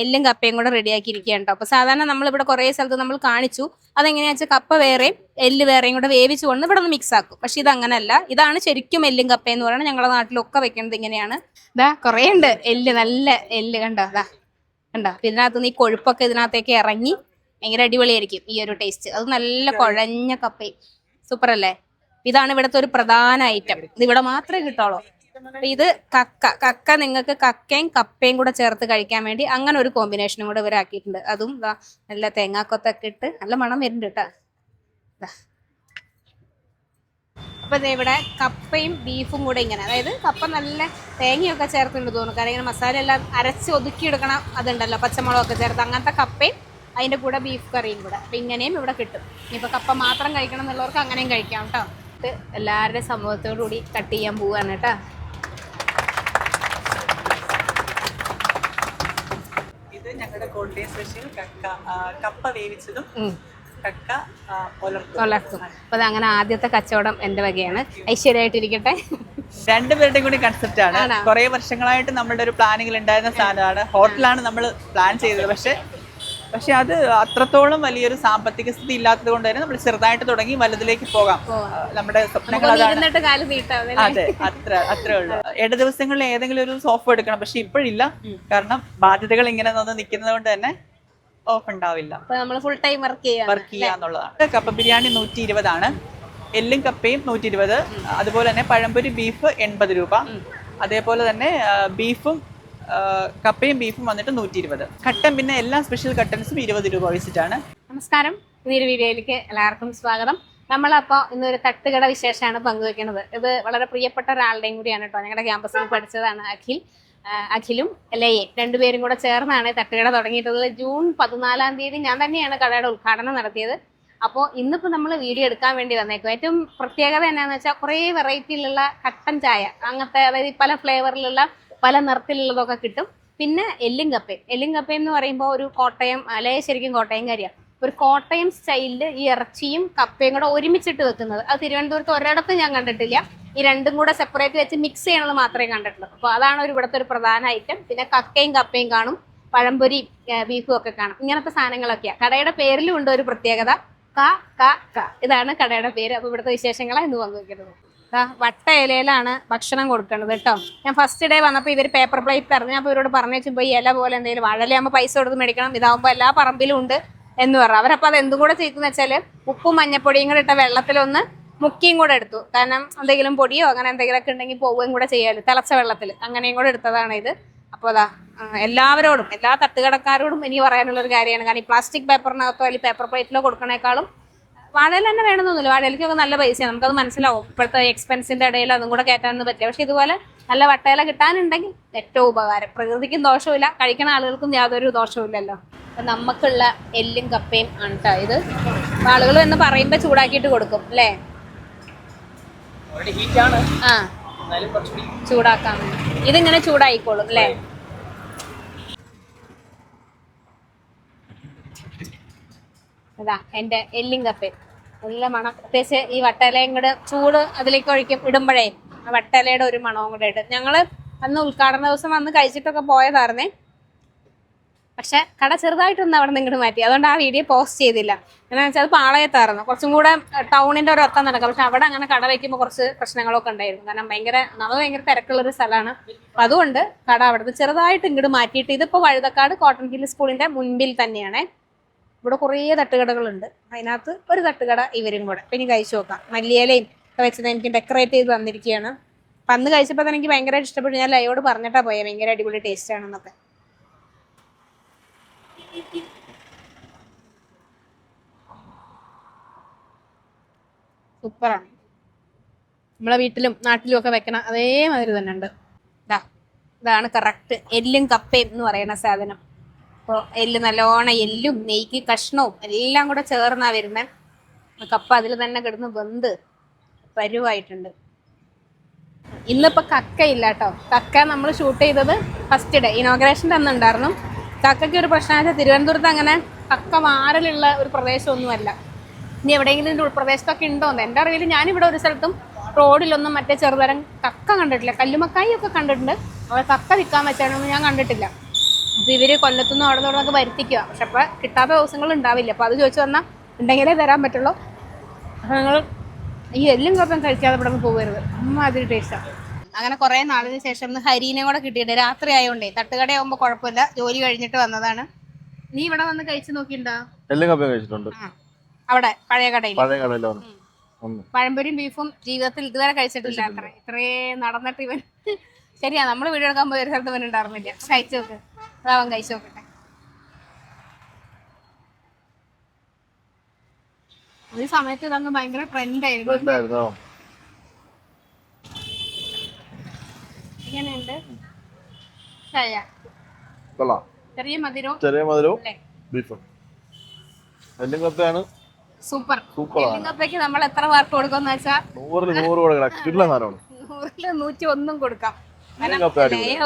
എല്ലും കപ്പയും കൂടെ റെഡിയാക്കിയിരിക്കുകയാണ് കേട്ടോ. അപ്പോൾ സാധാരണ നമ്മളിവിടെ കുറേ സ്ഥലത്ത് നമ്മൾ കാണിച്ചു. അതെങ്ങനെയാ വെച്ചാൽ കപ്പ വേറെയും എല്ല് വേറെയും കൂടെ വേവിച്ച് കൊണ്ട് ഇവിടെ ഒന്ന് മിക്സ് ആക്കും. പക്ഷെ ഇതങ്ങനല്ല. ഇതാണ് ശരിക്കും എല്ലും കപ്പയെന്ന് പറയുന്നത്. ഞങ്ങളുടെ നാട്ടിലൊക്കെ വെക്കുന്നത് ഇങ്ങനെയാണ്. കുറേ ഉണ്ട് എല്ല്, നല്ല എല്ല് കണ്ടോ. കണ്ടോ. ഇതിനകത്ത് ഈ കൊഴുപ്പൊക്കെ ഇതിനകത്തേക്ക് ഇറങ്ങി ഭയങ്കര അടിപൊളിയായിരിക്കും ഈ ഒരു ടേസ്റ്റ്. അത് നല്ല കുഴഞ്ഞ കപ്പയും സൂപ്പർ അല്ലേ. ഇതാണ് ഇവിടുത്തെ ഒരു പ്രധാന ഐറ്റം. ഇത് ഇവിടെ മാത്രമേ കിട്ടുള്ളൂ. ഇത് കക്ക നിങ്ങൾക്ക് കക്കയും കപ്പയും കൂടെ ചേർത്ത് കഴിക്കാൻ വേണ്ടി അങ്ങനെ ഒരു കോമ്പിനേഷനും കൂടെ ഇവരാക്കിയിട്ടുണ്ട്. അതും നല്ല തേങ്ങാക്കൊത്തൊക്കെ ഇട്ട് നല്ല മണം വരുന്നുണ്ട് കേട്ടോ. അപ്പൊ ഇവിടെ കപ്പയും ബീഫും കൂടെ ഇങ്ങനെ, അതായത് കപ്പ നല്ല തേങ്ങയൊക്കെ ചേർത്തുണ്ട് തോന്നുന്നു. കാരണം ഇങ്ങനെ മസാല എല്ലാം അരച്ച് ഒതുക്കിയെടുക്കണം. അതുണ്ടല്ലോ പച്ചമുളകൊക്കെ ചേർത്ത് അങ്ങനത്തെ കപ്പയും അതിന്റെ കൂടെ ബീഫ് കറിയും കൂടെ. അപ്പൊ ഇങ്ങനെയും ഇവിടെ കിട്ടും. ഇനിയിപ്പോൾ കപ്പ മാത്രം കഴിക്കണം എന്നുള്ളവർക്ക് അങ്ങനെയും കഴിക്കാം കേട്ടോ. എല്ലാവരുടെയും സമൂഹത്തോടു കൂടി കട്ട് ചെയ്യാൻ പോവാണ് കേട്ടോ. ഇത് ഞങ്ങളുടെ കോട്ടയം സ്പെഷ്യൽ കപ്പ വേവിച്ചതും കക്ക ഒലർത്തും. അപ്പൊ അത് അങ്ങനെ ആദ്യത്തെ കച്ചവടം എന്റെ വകയാണ്. ഐശ്വര്യമായിട്ടിരിക്കട്ടെ. രണ്ടുപേരുടെയും കൂടി കൺസെപ്റ്റ് ആണ്. കുറെ വർഷങ്ങളായിട്ട് നമ്മുടെ ഒരു പ്ലാനിങ്ങിൽ ഉണ്ടായിരുന്ന സാധനമാണ്. ഹോട്ടലാണ് നമ്മൾ പ്ലാൻ ചെയ്തത്. പക്ഷെ അത് അത്രത്തോളം വലിയൊരു സാമ്പത്തിക സ്ഥിതി ഇല്ലാത്തത് കൊണ്ട് തന്നെ നമ്മൾ ചെറുതായിട്ട് തുടങ്ങി വലുതിലേക്ക് പോകാം. നമ്മുടെ സ്വപ്നങ്ങൾ അതെ, അത്രേ ഉള്ളൂ. ഇട ദിവസങ്ങളിൽ ഏതെങ്കിലും ഒരു സോഫ എടുക്കണം. പക്ഷെ ഇപ്പോഴില്ല. കാരണം ബാധ്യതകൾ ഇങ്ങനെ നിൽക്കുന്നത് കൊണ്ട് തന്നെ ഓഫ് ഉണ്ടാവില്ല. ഫുൾ ടൈം വർക്ക് ചെയ്യാന്നുള്ളതാണ്. കപ്പ ബിരിയാണി 120 ആണ്. എല്ലും കപ്പയും 120. അതുപോലെ തന്നെ പഴംപൊരി ബീഫ് 80 രൂപ. അതേപോലെ തന്നെ കപ്പയും ബീഫും വന്നിട്ട് 120. കട്ടൻ പിന്നെ എല്ലാ സ്പെഷ്യൽ കട്ടൻസും 20 രൂപ വെച്ചിട്ടാണ്. നമസ്കാരം, പുതിയൊരു വീഡിയോയിലേക്ക് എല്ലാവർക്കും സ്വാഗതം. നമ്മളപ്പോൾ ഇന്നൊരു തട്ടുകട വിശേഷമാണ് പങ്കുവെക്കുന്നത്. ഇത് വളരെ പ്രിയപ്പെട്ട ഒരാളുടെയും കൂടിയാണ് കേട്ടോ. ഞങ്ങളുടെ ക്യാമ്പസിൽ പഠിച്ചതാണ് അഖിലും ലയയും രണ്ടുപേരും കൂടെ ചേർന്നാണ് തട്ടുകട തുടങ്ങിയിട്ടുള്ളത്. ജൂൺ 14-ാം തീയതി ഞാൻ തന്നെയാണ് കടയുടെ ഉദ്ഘാടനം നടത്തിയത്. അപ്പോൾ ഇന്നിപ്പോൾ നമ്മൾ വീഡിയോ എടുക്കാൻ വേണ്ടി വന്നേക്കും. ഏറ്റവും പ്രത്യേകത എന്നാന്ന് വെച്ചാൽ കുറേ വെറൈറ്റിയിലുള്ള കട്ടൻ ചായ, അങ്ങനത്തെ അതായത് പല ഫ്ലേവറിലുള്ള പല നിറത്തിലുള്ളതൊക്കെ കിട്ടും. പിന്നെ എല്ലും കപ്പയും എന്ന് പറയുമ്പോൾ ഒരു കോട്ടയം, അല്ലെങ്കിൽ ശരിക്കും കോട്ടയംകാരിയാണ്. ഒരു കോട്ടയം സ്റ്റൈലിൽ ഈ ഇറച്ചിയും കപ്പയും കൂടെ ഒരുമിച്ചിട്ട് വെക്കുന്നത്. അത് തിരുവനന്തപുരത്ത് ഒരിടത്തും ഞാൻ കണ്ടിട്ടില്ല. ഈ രണ്ടും കൂടെ സെപ്പറേറ്റ് വെച്ച് മിക്സ് ചെയ്യണത് മാത്രമേ കണ്ടിട്ടുള്ളൂ. അപ്പോൾ അതാണ് ഇവിടുത്തെ ഒരു പ്രധാന ഐറ്റം. പിന്നെ കക്കയും കപ്പയും കാണും, പഴംപൊരി ബീഫും ഒക്കെ കാണും. ഇങ്ങനത്തെ സാധനങ്ങളൊക്കെയാണ്. കടയുടെ പേരിലും ഉണ്ട് ഒരു പ്രത്യേകത, ഇതാണ് കടയുടെ പേര്. അപ്പോൾ ഇവിടുത്തെ വിശേഷങ്ങളാണ് ഇന്ന് പങ്കുവെക്കുന്നത്. വട്ട ഇലയിലാണ് ഭക്ഷണം കൊടുക്കേണ്ടത് കേട്ടോ. ഞാൻ ഫസ്റ്റ് ഡേ വന്നപ്പോൾ ഇവർ പേപ്പർ പ്ലേറ്റ് തരുന്നു. ഞാൻ അപ്പോൾ ഇവരോട് പറഞ്ഞു വെച്ചുമ്പോൾ ഈ ഇല പോലെ എന്തെങ്കിലും വാഴയിലാകുമ്പോൾ പൈസ കൊടുത്ത് മേടിക്കണം, ഇതാകുമ്പോൾ എല്ലാ പറമ്പിലും ഉണ്ട് എന്ന് പറഞ്ഞു. അവരപ്പോൾ അത് എന്തും കൂടെ ചെയ്തെന്ന് വെച്ചാൽ ഉപ്പും മഞ്ഞപ്പൊടിയും കൂടെ ഇട്ട വെള്ളത്തിലൊന്ന് മുക്കിയും കൂടെ എടുത്തു. കാരണം എന്തെങ്കിലും പൊടിയോ അങ്ങനെ എന്തെങ്കിലുമൊക്കെ ഉണ്ടെങ്കിൽ പോവുകയും കൂടെ ചെയ്യാമല്ലോ തിളച്ച വെള്ളത്തിൽ. അങ്ങനെയും കൂടെ എടുത്തതാണ് ഇത്. അപ്പോൾ എല്ലാവരോടും, എല്ലാ തട്ടുകടക്കാരോടും എനിക്ക് പറയാനുള്ളൊരു കാര്യമാണ്. കാരണം ഈ പ്ലാസ്റ്റിക് പേപ്പറിനകത്തോ അല്ലെങ്കിൽ പേപ്പർ പ്ലേറ്റിലോ കൊടുക്കണേക്കാളും വാഴയിൽ തന്നെ വേണമെന്നൊന്നുമില്ല. വാഴയിലേക്കൊക്കെ നല്ല പൈസയാണ്, നമുക്കത് മനസ്സിലാവും. ഇപ്പോഴത്തെ എക്സ്പെൻസിൻ്റെ ഇടയിൽ അതും കൂടെ കയറ്റാനൊന്നും പറ്റില്ല. പക്ഷെ ഇതുപോലെ നല്ല വട്ടയില കിട്ടാനുണ്ടെങ്കിൽ ഏറ്റവും ഉപകാരം. പ്രകൃതിക്കും ദോഷമില്ല, കഴിക്കുന്ന ആളുകൾക്കും യാതൊരു ദോഷമില്ലല്ലോ. അപ്പം നമുക്കുള്ള എല്ലും കപ്പയും ആണ് കേട്ടോ ഇത്. ആളുകൾ എന്ന് പറയുമ്പോൾ ചൂടാക്കിയിട്ട് കൊടുക്കും അല്ലേ? ചൂടാക്കാൻ ഇതിങ്ങനെ ചൂടായിക്കോളും അല്ലേ? അതാ എൻ്റെ എല്ലും കപ്പയും നല്ല മണം. പ്രത്യേകിച്ച് ഈ വട്ടയിലയും കൂടെ ചൂട് അതിലേക്ക് ഇടുമ്പോഴേ ആ വട്ടയിലയുടെ ഒരു മണവും കൂടെ ഇട്ട്. ഞങ്ങൾ അന്ന് ഉദ്ഘാടന ദിവസം വന്ന് കഴിച്ചിട്ടൊക്കെ പോയതായിരുന്നേ. പക്ഷെ കട ചെറുതായിട്ടൊന്നും അവിടെ നിന്ന് ഇങ്ങോട്ട് മാറ്റി. അതുകൊണ്ട് ആ വീഡിയോ പോസ്റ്റ് ചെയ്തില്ല. എന്താണെന്ന് വെച്ചാൽ അത് പാളയത്തായിരുന്നു, കുറച്ചും കൂടെ ടൗണിൻ്റെ ഒരു ഒത്തം നടക്കാം. പക്ഷെ അവിടെ അങ്ങനെ കട വയ്ക്കുമ്പോൾ കുറച്ച് പ്രശ്നങ്ങളൊക്കെ ഉണ്ടായിരുന്നു. കാരണം ഭയങ്കര തിരക്കുള്ളൊരു സ്ഥലമാണ്. അപ്പം അതുകൊണ്ട് കട അവിടുന്ന് ചെറുതായിട്ട് ഇങ്ങോട്ട് മാറ്റിയിട്ട് ഇതിപ്പോൾ വഴുതക്കാട് കോട്ടൺ ഹിൽ സ്കൂളിൻ്റെ മുൻപിൽ തന്നെയാണേ. ഇവിടെ കുറേ തട്ടുകടകളുണ്ട്. അതിനകത്ത് ഒരു തട്ടുകട ഇവരും കൂടെ. അപ്പം ഇനി കഴിച്ചു നോക്കാം. മല്ലിയിലയും ഒക്കെ വെച്ചത് എനിക്ക് ഡെക്കറേറ്റ് ചെയ്ത് തന്നിരിക്കുകയാണ്. അപ്പം അന്ന് കഴിച്ചപ്പോൾ തന്നെ എനിക്ക് ഭയങ്കരമായിട്ട് ഇഷ്ടപ്പെട്ടു. ഞാൻ ലയോട് പറഞ്ഞിട്ടാണ് പോയത് ഭയങ്കര അടിപൊളി ടേസ്റ്റ് ആണെന്നൊക്കെ. സൂപ്പറാണ്. നമ്മളെ വീട്ടിലും നാട്ടിലും ഒക്കെ വെക്കണം അതേമാതിരി തന്നെ ഉണ്ട്. ഇതാണ് കറക്റ്റ് എല്ലും കപ്പയും എന്ന് പറയുന്ന സാധനം. അപ്പോൾ എല്ല് നല്ലോണം എല്ലും നെയ്ക്ക് കഷ്ണവും എല്ലാം കൂടെ ചേർന്നാണ് വരുന്നത്. കപ്പ അതിൽ തന്നെ കിടന്ന് വെന്ത് പരുവായിട്ടുണ്ട്. ഇന്നിപ്പോൾ കക്ക ഇല്ല കേട്ടോ. കക്ക നമ്മൾ ഷൂട്ട് ചെയ്തത് ഫസ്റ്റ് ഡേ ഇനോഗ്രേഷൻ്റെ അന്ന് ഉണ്ടായിരുന്നു. കക്കയ്ക്ക് ഒരു പ്രശ്നം വെച്ചാൽ തിരുവനന്തപുരത്ത് അങ്ങനെ കക്ക വാരലുള്ള ഒരു പ്രദേശമൊന്നുമല്ല. ഇനി എവിടെയെങ്കിലും ഇതിൻ്റെ ഉൾപ്രദേശത്തൊക്കെ ഉണ്ടോയെന്ന് എൻ്റെ അറിവിൽ ഞാനിവിടെ ഒരു സ്ഥലത്തും റോഡിലൊന്നും മറ്റേ ചെറുതരം കക്ക കണ്ടിട്ടില്ല. കല്ലുമക്കായി ഒക്കെ കണ്ടിട്ടുണ്ട്. അവിടെ കക്ക വിൽക്കാൻ വെച്ചാണൊന്നും ഞാൻ കണ്ടിട്ടില്ല. ഇത് ഇവര് കൊല്ലത്തുനിന്ന് അവിടെ നിന്നൊക്കെ വരുത്തിക്കുക. പക്ഷെ അപ്പൊ കിട്ടാത്ത ദിവസങ്ങൾ ഉണ്ടാവില്ല. അപ്പൊ അത് ചോദിച്ചു വന്നാൽ ഉണ്ടെങ്കിലേ തരാൻ പറ്റുള്ളൂ. അപ്പൊ നിങ്ങൾ ഈ എല്ലും കപ്പയും കഴിക്കാതെ ഇവിടെ നിന്ന് പോകരുത്. അമ്മാതിരി ടേസ്റ്റാണ്. അങ്ങനെ കുറെ നാളിന് ശേഷം ഒന്ന് ഹരീനെ കൂടെ കിട്ടിയിട്ട് രാത്രി ആയതുകൊണ്ടേ തട്ടുകടയാകുമ്പോ കുഴപ്പമില്ല, ജോലി കഴിഞ്ഞിട്ട് വന്നതാണ്. നീ ഇവിടെ വന്ന് കഴിച്ചു നോക്കിണ്ടോ? എല്ലാം കപ്പയും കഴിച്ചിട്ടുണ്ട്. അവിടെ പഴയ കടയിൽ പഴംപൊരിയും ബീഫും ജീവിതത്തിൽ ഇതുവരെ കഴിച്ചിട്ടില്ല. അത്ര ഇത്രയും നടന്നിട്ട് ഇവൻ ശരിയാ, നമ്മള് വീഡിയോ എടുക്കാൻ പോയ ഒരു സ്ഥലത്ത് ഇവൻ ഉണ്ടായിരുന്നില്ല. കഴിച്ചു നോക്ക്, അതാവൻ കഴിച്ചു നോക്കട്ടെ. ഈ സമയത്ത് ഇതങ്ങ് ഭയങ്കര ട്രെൻഡ് ആയിരുന്നു. എങ്ങനെയുണ്ട്? ചെറിയ മധുരവും ബീഫും എല്ലാം കപ്പയാണ്. സൂപ്പർ. കപ്പയ്ക്ക് നമ്മൾ എത്ര മാർക്ക് കൊടുക്കാന്ന് വെച്ചാൽ 101 കൊടുക്കാം.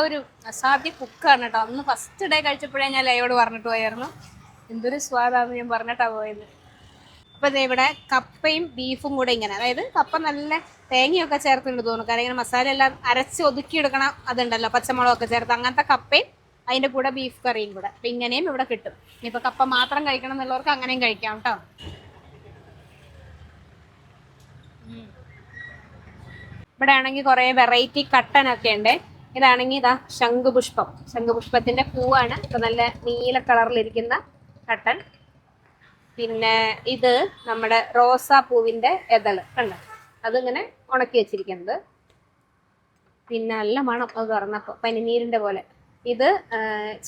ഒരു അസാധ്യ കുക്കാണ് കേട്ടോ. അന്ന് ഫസ്റ്റ് ഡേ കഴിച്ചപ്പോഴേ ഞാൻ ലയോട് പറഞ്ഞിട്ട് പോയായിരുന്നു എന്തൊരു സ്വാദാന്ന് ഞാൻ പറഞ്ഞിട്ടാ പോയത്. അപ്പൊ ഇവിടെ കപ്പയും ബീഫും കൂടെ ഇങ്ങനെ, അതായത് കപ്പ നല്ല തേങ്ങയൊക്കെ ചേർത്തിട്ടുണ്ട് തോന്നുന്നു. കാരണം ഇങ്ങനെ മസാല എല്ലാം അരച്ച് ഒതുക്കിയെടുക്കണം, അതുണ്ടല്ലോ പച്ചമുളകൊക്കെ ചേർത്ത്, അങ്ങനത്തെ കപ്പയും അതിന്റെ കൂടെ ബീഫ് കറിയും കൂടെ. അപ്പൊ ഇങ്ങനെയും ഇവിടെ കിട്ടും. ഇനിയിപ്പൊ കപ്പ മാത്രം കഴിക്കണം എന്നുള്ളവർക്ക് അങ്ങനെയും കഴിക്കാം കേട്ടോ. ഇവിടെ ആണെങ്കിൽ കുറെ വെറൈറ്റി കട്ടനൊക്കെ ഉണ്ട്. ഇതാണെങ്കിൽ ഇതാ ശംഖുപുഷ്പം, ശംഖുപുഷ്പത്തിന്റെ പൂവാണ്. ഇപ്പൊ നല്ല നീല കളറിലിരിക്കുന്ന കട്ടൻ. പിന്നെ ഇത് നമ്മുടെ റോസാ പൂവിന്റെ എതള് കണ്ടോ, അതിങ്ങനെ ഉണക്കി വെച്ചിരിക്കുന്നത്. പിന്നെ നല്ല മണം അത് തുറന്നപ്പോ, പനിനീരിന്റെ പോലെ. ഇത്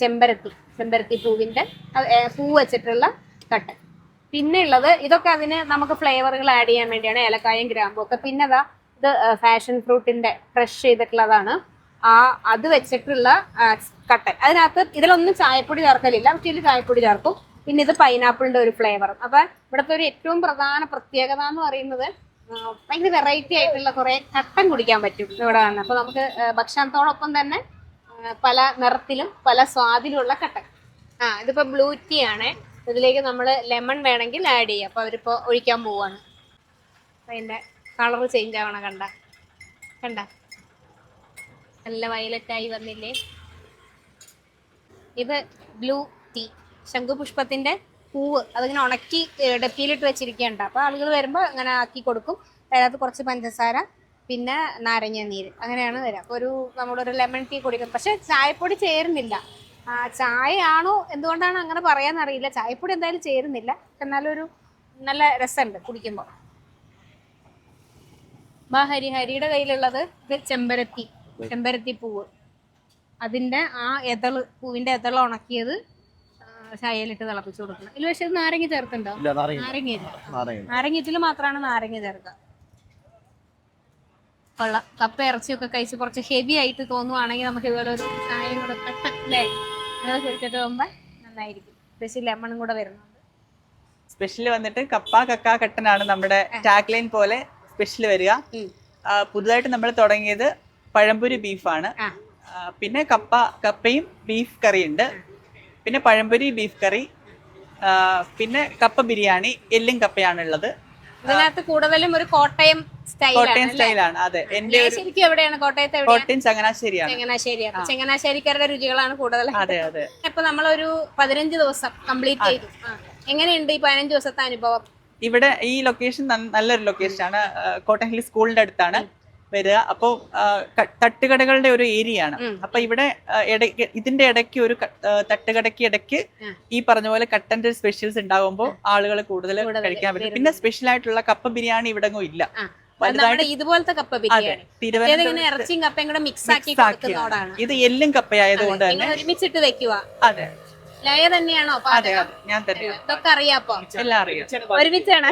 ചെമ്പരത്തി പൂവിന്റെ പൂ വെച്ചിട്ടുള്ള കട്ടൻ. പിന്നെ ഉള്ളത് ഇതൊക്കെ അതിന് നമുക്ക് ഫ്ലേവറുകൾ ആഡ് ചെയ്യാൻ വേണ്ടിയാണ്, ഏലക്കായും ഗ്രാമ്പും ഒക്കെ. പിന്നെ അതാ ഇത് ഫാഷൻ ഫ്രൂട്ടിന്റെ ഫ്രഷ് ചെയ്തിട്ടുള്ളതാണ്. അത് വെച്ചിട്ടുള്ള കട്ടൻ. അതിനകത്ത് ഇതിലൊന്നും ചായപ്പൊടി ചേർക്കലില്ല, പക്ഷേ ഇതിൽ ചായപ്പൊടി ചേർക്കും. പിന്നെ ഇത് പൈനാപ്പിളിന്റെ ഒരു ഫ്ലേവറും. അപ്പൊ ഇവിടുത്തെ ഒരു ഏറ്റവും പ്രധാന പ്രത്യേകത എന്ന് പറയുന്നത് ഭയങ്കര വെറൈറ്റി ആയിട്ടുള്ള കുറെ കട്ടൻ കുടിക്കാൻ പറ്റും ഇവിടെ വന്ന്. അപ്പൊ നമുക്ക് ഭക്ഷണത്തോടൊപ്പം തന്നെ പല നിറത്തിലും പല സ്വാദിലുള്ള കട്ടൻ. ഇതിപ്പോ ബ്ലൂ ടീ ആണ്. ഇതിലേക്ക് നമ്മൾ ലെമൺ വേണമെങ്കിൽ ആഡ് ചെയ്യാം. അപ്പൊ അവരിപ്പോ ഒഴിക്കാൻ പോവാണ്. അതിന്റെ കളർ ചേഞ്ച് ആവണം. കണ്ട നല്ല വയലറ്റ് ആയി വന്നില്ലേ. ഇത് ബ്ലൂ ടീ, ശംഖുപുഷ്പത്തിന്റെ പൂവ്. അതിങ്ങനെ ഉണക്കി ഡപ്പിയിലിട്ട് വെച്ചിരിക്കണ്ട. അപ്പൊ ആളുകൾ വരുമ്പോ അങ്ങനെ ആക്കി കൊടുക്കും. അതിനകത്ത് കുറച്ച് പഞ്ചസാര, പിന്നെ നാരങ്ങ നീര്, അങ്ങനെയാണ് വരിക. അപ്പൊ നമ്മളൊരു ലെമൺ ടീ കുടിക്കും. പക്ഷെ ചായപ്പൊടി ചേരുന്നില്ല. ചായ ആണോ എന്തുകൊണ്ടാണ് അങ്ങനെ പറയാന്നറിയില്ല. ചായപ്പൊടി എന്തായാലും ചേരുന്നില്ല. എന്നാലും ഒരു നല്ല രസമുണ്ട് കുടിക്കുമ്പോൾ. ഹരിയുടെ കയ്യിലുള്ളത് ഇത് ചെമ്പരത്തി പൂവ്. അതിന്റെ പൂവിന്റെ എതള ഉണക്കിയത് ചായയിലിട്ട് തിളപ്പിച്ചു കൊടുക്കണം. ഇതിൽ പക്ഷെ നാരങ്ങ ചേർത്തുണ്ടോ? നാരങ്ങ മാത്രമാണ് നാരങ്ങ ചേർക്കുക. കൊള്ളാം. കപ്പ ഇറച്ചിയൊക്കെ കഴിച്ച് കുറച്ച് ഹെവി ആയിട്ട് തോന്നുവാണെങ്കിൽ നമുക്ക് ഇതുപോലെ ഒരു ചായയും കൂടെ അല്ലേ അത് കുടിച്ചിട്ട് പോകുമ്പോ നന്നായിരിക്കും. സ്പെഷ്യൽ ലെമണും കൂടെ വരുന്നുണ്ട്. സ്പെഷ്യൽ വന്നിട്ട് കപ്പ കക്ക കട്ടനാണ് നമ്മുടെ ടാഗ് ലൈൻ പോലെ സ്പെഷ്യൽ വരിക. പുതുതായിട്ട് നമ്മൾ തുടങ്ങിയത് പഴംപൊരി ബീഫാണ്. പിന്നെ കപ്പയും ബീഫ് കറി ഉണ്ട്. പിന്നെ പഴംപൊരി ബീഫ് കറി, പിന്നെ കപ്പ ബിരിയാണി, എല്ലും കപ്പയാണുള്ളത്. ഇതിനകത്ത് കൂടുതലും ഒരു കോട്ടയം സ്റ്റൈലാണ്. അതെ, എന്റെ ശരിക്കും എവിടെയാണ്? കോട്ടയം ചങ്ങനാശ്ശേരിയാണ്. ചങ്ങനാശ്ശേരിക്കാരുടെ രുചികളാണ് കൂടുതൽ. അതെ അതെ. ഇപ്പൊ നമ്മളൊരു 15 ദിവസം കംപ്ലീറ്റ് ചെയ്തു. എങ്ങനെയുണ്ട് ഈ 15 ദിവസത്തെ അനുഭവം? ഇവിടെ ഈ ലൊക്കേഷൻ നല്ലൊരു ലൊക്കേഷനാണ്. കോട്ടയം ഹിൽ സ്കൂളിന്റെ അടുത്താണ് വരിക. അപ്പോൾ തട്ടുകടകളുടെ ഒരു ഏരിയ ആണ്. അപ്പൊ ഇവിടെ ഇതിന്റെ ഇടയ്ക്ക് ഒരു തട്ടുകടയ്ക്ക് ഇടയ്ക്ക് ഈ പറഞ്ഞ പോലെ കട്ടന്റെ സ്പെഷ്യൽസ് ഉണ്ടാകുമ്പോൾ ആളുകൾ കൂടുതൽ കഴിക്കാൻ പറ്റും. പിന്നെ സ്പെഷ്യൽ ആയിട്ടുള്ള കപ്പ ബിരിയാണി ഇവിടെ ഇല്ല. ഇതുപോലത്തെ കപ്പ ബിരിയാണി ഇറച്ചിയും കപ്പയും കൂടെ മിക്സ് ആക്കി കൊടുക്കുന്നതാണ്. ഇത് എല്ലും കപ്പയായതുകൊണ്ട് തന്നെ ഒരുമിച്ചിട്ട് വെക്കുക. അതെ, ലയ തന്നെയാണോ? അതെ അതെ, ഞാൻ തന്നെ. ഇതൊക്കെ അറിയാപ്പോ? എല്ലാം അറിയാം. ഒരുമിച്ചാണ്.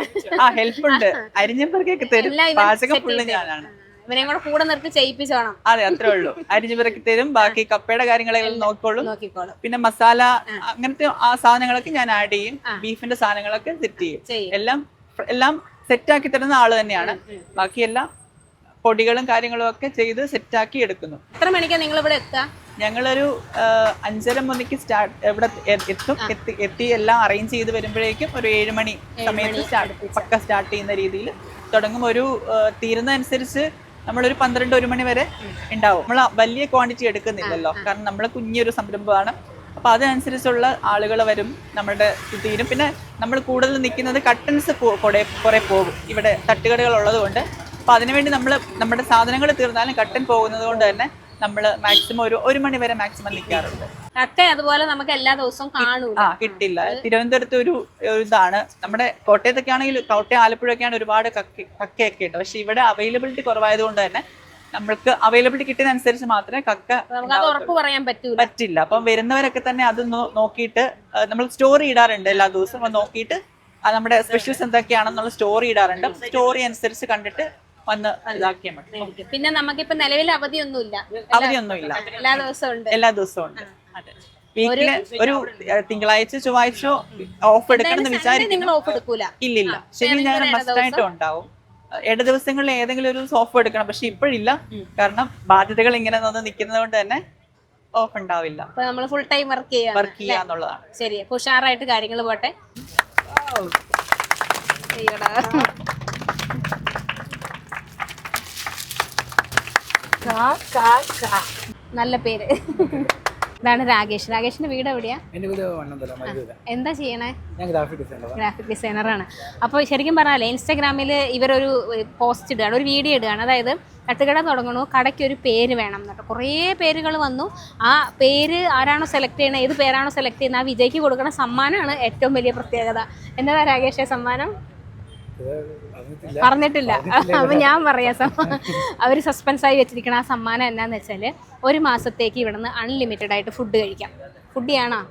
ഹെൽപ്പ് ഉണ്ട്. അരിഞ്ഞപ്പറക്കൊക്കെ തരും. പാചകം ഫുള്ള് ഞാനാണ്. ഇവനെ കൂടെ കൂടെ നിർത്തി ചെയ്യിപ്പിച്ചോണം. അതെ, അത്രേ ഉള്ളൂ. അരിഞ്ഞുപിറക്കി തരും. ബാക്കി കപ്പയുടെ കാര്യങ്ങളെല്ലാം നോക്കിക്കോളും. പിന്നെ മസാല അങ്ങനത്തെ ആ സാധനങ്ങളൊക്കെ ഞാൻ ആഡ് ചെയ്യും. ബീഫിന്റെ സാധനങ്ങളൊക്കെ സെറ്റ് ചെയ്യും. എല്ലാം സെറ്റാക്കി തരുന്ന ആള് തന്നെയാണ്. ബാക്കിയെല്ലാം പൊടികളും കാര്യങ്ങളും ഒക്കെ ചെയ്ത് സെറ്റാക്കി എടുക്കുന്നു. എത്ര മണിക്കാണ് നിങ്ങൾ ഇവിടെ എത്തുക? ഞങ്ങളൊരു 5:30 മണിക്ക് ഇവിടെ എത്തി എല്ലാം അറേഞ്ച് ചെയ്ത് വരുമ്പോഴേക്കും ഒരു 7 മണി സമയത്ത് സ്റ്റാർട്ട് ചെയ്യുന്ന രീതിയിൽ തുടങ്ങും. ഒരു തീരുന്നതനുസരിച്ച് നമ്മളൊരു 12-1 മണി വരെ ഉണ്ടാവും. നമ്മൾ വലിയ ക്വാണ്ടിറ്റി എടുക്കുന്നില്ലല്ലോ, കാരണം നമ്മളെ കുഞ്ഞൊരു സംരംഭമാണ്. അപ്പോൾ അതനുസരിച്ചുള്ള ആളുകൾ വരും, നമ്മുടെ തീരും. പിന്നെ നമ്മൾ കൂടുതൽ നിൽക്കുന്നത് കട്ടൻസ് കുറേ പോകും ഇവിടെ തട്ടുകടകൾ ഉള്ളത് കൊണ്ട്. അപ്പോൾ അതിനുവേണ്ടി നമ്മൾ നമ്മുടെ സാധനങ്ങൾ തീർന്നാലും കട്ടൻ പോകുന്നത് കൊണ്ട് തന്നെ നമ്മൾ മാക്സിമം ഒരു മണി വരെ മാക്സിമം നിൽക്കാറുണ്ട്. കക്ക അതുപോലെ നമുക്ക് എല്ലാ ദിവസവും കാണൂല. കിട്ടില്ല. തിരുവനന്തപുരത്ത് ഒരു ഇതാണ്. നമ്മുടെ കോട്ടയത്തൊക്കെ ആണെങ്കിൽ, കോട്ടയം ആലപ്പുഴയൊക്കെയാണ് ഒരുപാട് കക്കയൊക്കെ ഉണ്ട്. പക്ഷെ ഇവിടെ അവൈലബിലിറ്റി കുറവായത് കൊണ്ട് തന്നെ നമ്മൾക്ക് അവൈലബിലിറ്റി കിട്ടുന്നതനുസരിച്ച് മാത്രമേ കക്ക ഉറപ്പ് പറയാൻ പറ്റില്ല. അപ്പം വരുന്നവരൊക്കെ തന്നെ അത് നോക്കിയിട്ട് നമ്മൾ സ്റ്റോറി ഇടാറുണ്ട് എല്ലാ ദിവസവും. അത് നോക്കിയിട്ട് നമ്മുടെ സ്പെഷ്യൽസ് എന്തൊക്കെയാണെന്നുള്ള സ്റ്റോറി ഇടാറുണ്ട്. സ്റ്റോറി അനുസരിച്ച് കണ്ടിട്ട് വന്ന് ഇതാക്കിയാൽ മതി. പിന്നെ നമുക്കിപ്പോ നിലവിൽ അവധിയൊന്നുമില്ല. എല്ലാ ദിവസവും ഉണ്ട്. അതെ, വീക്കില് ഒരു തിങ്കളാഴ്ച ചൊവ്വാഴ്ച ഓഫ് എടുക്കണം വിചാരിക്കുന്നു. ഇല്ലില്ല, ശനി ഞായർ മസ്റ്റായിട്ടും ഉണ്ടാവും. ഇട ദിവസങ്ങളിൽ ഏതെങ്കിലും ഒരു ഓഫ് എടുക്കണം. പക്ഷെ ഇപ്പോഴില്ല, കാരണം ബാധ്യതകൾ ഇങ്ങനെ നിൽക്കുന്നത് കൊണ്ട് തന്നെ ഓഫ് ഉണ്ടാവില്ല. നമ്മൾ ഫുൾ ടൈം വർക്ക് ചെയ്യാന്നുള്ളതാണ്. ശരി, ഉഷാറായിട്ട് കാര്യങ്ങൾ പോട്ടെ. നല്ല പേര്. ഇതാണ് രാകേഷ്. രാകേഷിന്റെ വീട് എവിടെയാ? എന്താ ചെയ്യണേ? ഗ്രാഫിക് ഡിസൈനറാണ്. അപ്പോൾ ശരിക്കും പറഞ്ഞാലേ ഇൻസ്റ്റാഗ്രാമിൽ ഇവരൊരു പോസ്റ്റ് ഇടുകയാണ്, ഒരു വീഡിയോ ഇടുകയാണ്. അതായത് തട്ടുകട തുടങ്ങണു, കടയ്ക്ക് ഒരു പേര് വേണം എന്നിട്ട് കുറേ പേരുകൾ വന്നു. ആ പേര് ആരാണോ സെലക്ട് ചെയ്യണത്, ഏത് പേരാണോ സെലക്ട് ചെയ്യുന്നത്, ആ വിജയ്ക്ക് കൊടുക്കുന്ന സമ്മാനമാണ് ഏറ്റവും വലിയ പ്രത്യേകത. എന്നതാ രാകേഷേ സമ്മാനം? പറഞ്ഞിട്ടില്ല. അപ്പൊ ഞാൻ പറയാം. അവർ സസ്പെൻസായി വെച്ചിരിക്കണ ആ സമ്മാനം എന്നാന്ന് വെച്ചാൽ, ഒരു മാസത്തേക്ക് ഇവിടുന്ന് അൺലിമിറ്റഡ് ആയിട്ട് ഫുഡ് കഴിക്കാം. ഫുഡിയാണോ?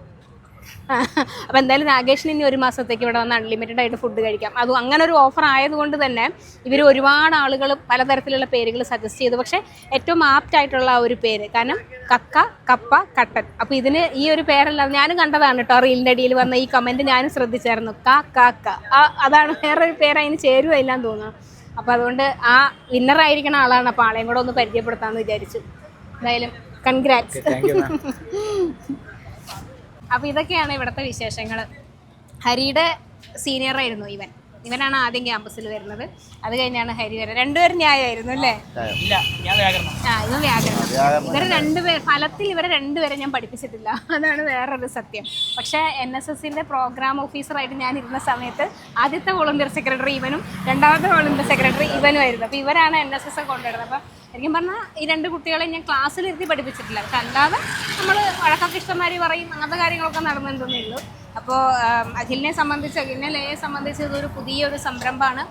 അപ്പം എന്തായാലും രാകേഷിന് ഇനി ഒരു മാസത്തേക്ക് ഇവിടെ വന്ന് അൺലിമിറ്റഡ് ആയിട്ട് ഫുഡ് കഴിക്കാം. അതും അങ്ങനെ ഒരു ഓഫർ ആയതുകൊണ്ട് തന്നെ ഇവർ ഒരുപാട് ആളുകൾ പലതരത്തിലുള്ള പേരുകൾ സജസ്റ്റ് ചെയ്തു. പക്ഷേ ഏറ്റവും ആപ്റ്റ് ആയിട്ടുള്ള ഒരു പേര്, കാരണം കക്ക, കപ്പ, കട്ടൻ. അപ്പോൾ ഇതിന് ഈ ഒരു പേരല്ല, ഞാനും കണ്ടതാണ് കേട്ടോ, റീലിൻ്റെ അടിയിൽ വന്ന ഈ കമൻറ്റ് ഞാനും ശ്രദ്ധിച്ചായിരുന്നു. കാക്ക അതാണ്, വേറൊരു പേര് അതിന് ചേരുവ ഇല്ലാന്ന് തോന്നുന്നു. അപ്പോൾ അതുകൊണ്ട് ആ വിന്നറായിരിക്കുന്ന ആളാണ്. അപ്പോൾ ആളെയും കൂടെ ഒന്ന് പരിചയപ്പെടുത്താമെന്ന് വിചാരിച്ചു. എന്തായാലും കൺഗ്രാറ്റ്സ്. അപ്പോൾ ഇതൊക്കെയാണ് ഇവിടുത്തെ വിശേഷങ്ങൾ. ഹരിയുടെ സീനിയറായിരുന്നു ഇവനാണ് ആദ്യം ക്യാമ്പസിൽ വരുന്നത്. അത് കഴിഞ്ഞാണ് ഹരി വരെ. രണ്ടുപേരും ന്യായമായിരുന്നു അല്ലേ? ഇവൻ വ്യാകരണം. ഇവരെ രണ്ടുപേർ ഫലത്തിൽ ഇവരെ രണ്ടുപേരെ ഞാൻ പഠിപ്പിച്ചിട്ടില്ല, അതാണ് വേറൊരു സത്യം. പക്ഷേ NSSന്റെ പ്രോഗ്രാം ഓഫീസറായിട്ട് ഞാൻ ഇരുന്ന സമയത്ത് ആദ്യത്തെ വോളണ്ടിയർ സെക്രട്ടറി ഇവനും രണ്ടാമത്തെ വോളണ്ടിയർ സെക്രട്ടറി ഇവനും ആയിരുന്നു. അപ്പോൾ ഇവരാണ് NSS കൊണ്ടുവരുന്നത്. അപ്പോൾ ശരിക്കും പറഞ്ഞാൽ ഈ രണ്ട് കുട്ടികളെ ഞാൻ ക്ലാസ്സിലിരുത്തി പഠിപ്പിച്ചിട്ടില്ല. പക്ഷെ അല്ലാതെ നമ്മൾ വഴക്കൊക്കെ ഇഷ്ടംമാരി പറയും, അങ്ങനത്തെ കാര്യങ്ങളൊക്കെ നടന്നിട്ടുണ്ടേ ഉള്ളൂ. അപ്പോൾ അഖിലിനെ ലയെ സംബന്ധിച്ച് ഇതൊരു പുതിയൊരു സംരംഭമാണ്.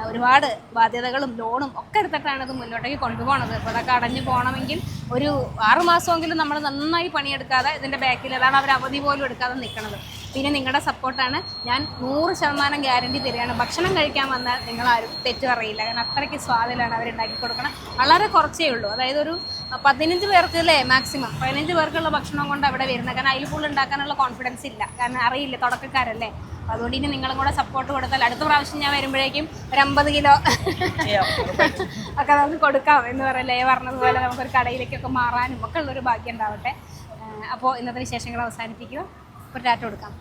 ഒരുപാട് ബാധ്യതകളും ലോണും ഒക്കെ എടുത്തിട്ടാണ് ഇത് മുന്നോട്ടേക്ക് കൊണ്ടുപോകുന്നത്. അപ്പോൾ അതൊക്കെ അടഞ്ഞു പോകണമെങ്കിൽ ഒരു 6 മാസമെങ്കിലും നമ്മൾ നന്നായി പണിയെടുക്കാതെ ഇതിൻ്റെ ബാക്കിൽ, അതാണ് അവർ അവധി പോലും എടുക്കാതെ നിൽക്കുന്നത്. പിന്നെ നിങ്ങളുടെ സപ്പോർട്ടാണ്. ഞാൻ 100% ഗ്യാരണ്ടി തരികയാണ്. ഭക്ഷണം കഴിക്കാൻ വന്നാൽ നിങ്ങളാരും തെറ്റ് പറയില്ല, കാരണം അത്രയ്ക്ക് സ്വാദിലാണ് അവരുണ്ടാക്കി കൊടുക്കണം. വളരെ കുറച്ചേ ഉള്ളൂ, അതായത് ഒരു 15 പേർക്ക് അല്ലേ മാക്സിമം, 15 പേർക്കുള്ള ഭക്ഷണം കൊണ്ട് അവിടെ വരുന്നത്. കാരണം അതിൽ ഫുൾ ഉണ്ടാക്കാനുള്ള കോൺഫിഡൻസ് ഇല്ല, കാരണം അറിയില്ല, തുടക്കക്കാരല്ലേ. അതുകൊണ്ട് ഇനി നിങ്ങളും കൂടെ സപ്പോർട്ട് കൊടുത്താൽ അടുത്ത പ്രാവശ്യം ഞാൻ വരുമ്പോഴേക്കും ഒരു 50 കിലോ ഒക്കെ നമുക്ക് കൊടുക്കാം എന്ന് പറയല്ലേ പറഞ്ഞതുപോലെ, നമുക്കൊരു കടയിലേക്കൊക്കെ മാറാനും ഒക്കെ ഉള്ളൊരു ഭാഗ്യം ഉണ്ടാവട്ടെ. അപ്പോൾ ഇന്നത്തെ വിശേഷങ്ങൾ അവസാനിപ്പിക്കുക. ഒരു ടാറ്റ കൊടുക്കാം.